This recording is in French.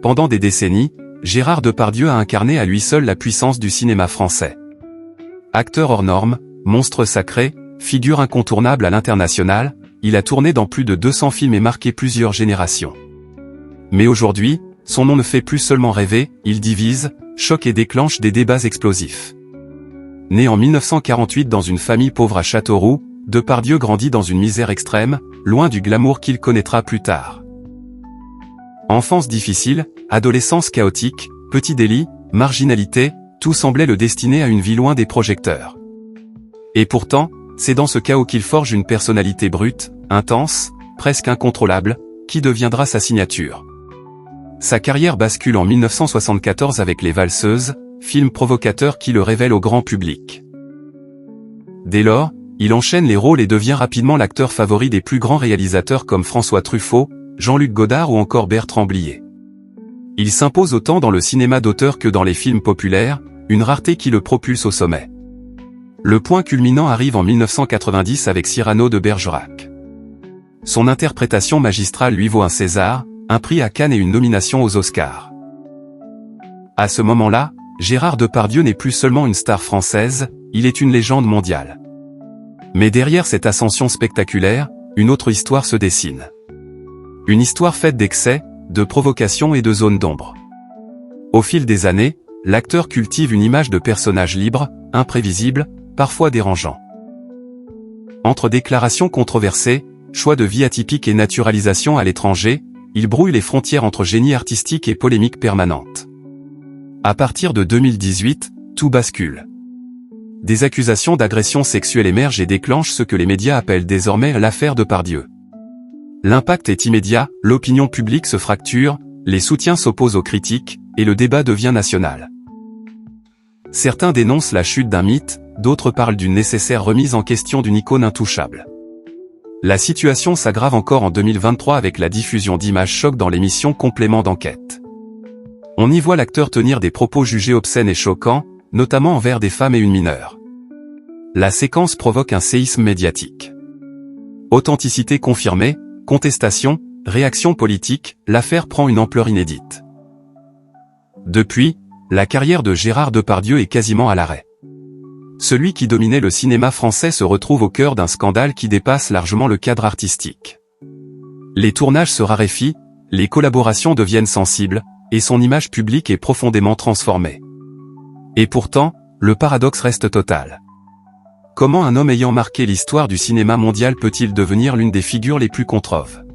Pendant des décennies, Gérard Depardieu a incarné à lui seul la puissance du cinéma français. Acteur hors norme, monstre sacré, figure incontournable à l'international, il a tourné dans plus de 200 films et marqué plusieurs générations. Mais aujourd'hui, son nom ne fait plus seulement rêver, il divise, choque et déclenche des débats explosifs. Né en 1948 dans une famille pauvre à Châteauroux, Depardieu grandit dans une misère extrême, loin du glamour qu'il connaîtra plus tard. Enfance difficile, adolescence chaotique, petits délits, marginalité, tout semblait le destiner à une vie loin des projecteurs. Et pourtant, c'est dans ce chaos qu'il forge une personnalité brute, intense, presque incontrôlable, qui deviendra sa signature. Sa carrière bascule en 1974 avec Les Valseuses, film provocateur qui le révèle au grand public. Dès lors, il enchaîne les rôles et devient rapidement l'acteur favori des plus grands réalisateurs comme François Truffaut, Jean-Luc Godard ou encore Bertrand Blier. Il s'impose autant dans le cinéma d'auteur que dans les films populaires, une rareté qui le propulse au sommet. Le point culminant arrive en 1990 avec Cyrano de Bergerac. Son interprétation magistrale lui vaut un César, un prix à Cannes et une nomination aux Oscars. À ce moment-là, Gérard Depardieu n'est plus seulement une star française, il est une légende mondiale. Mais derrière cette ascension spectaculaire, une autre histoire se dessine. Une histoire faite d'excès, de provocations et de zones d'ombre. Au fil des années, l'acteur cultive une image de personnage libre, imprévisible, parfois dérangeant. Entre déclarations controversées, choix de vie atypique et naturalisation à l'étranger, il brouille les frontières entre génie artistique et polémique permanente. À partir de 2018, tout bascule. Des accusations d'agression sexuelle émergent et déclenchent ce que les médias appellent désormais l'affaire Depardieu. L'impact est immédiat, l'opinion publique se fracture, les soutiens s'opposent aux critiques, et le débat devient national. Certains dénoncent la chute d'un mythe, d'autres parlent d'une nécessaire remise en question d'une icône intouchable. La situation s'aggrave encore en 2023 avec la diffusion d'images chocs dans l'émission Complément d'enquête. On y voit l'acteur tenir des propos jugés obscènes et choquants, notamment envers des femmes et une mineure. La séquence provoque un séisme médiatique. Authenticité confirmée, contestation, réaction politique, l'affaire prend une ampleur inédite. Depuis, la carrière de Gérard Depardieu est quasiment à l'arrêt. Celui qui dominait le cinéma français se retrouve au cœur d'un scandale qui dépasse largement le cadre artistique. Les tournages se raréfient, les collaborations deviennent sensibles, et son image publique est profondément transformée. Et pourtant, le paradoxe reste total. Comment un homme ayant marqué l'histoire du cinéma mondial peut-il devenir l'une des figures les plus controverses ?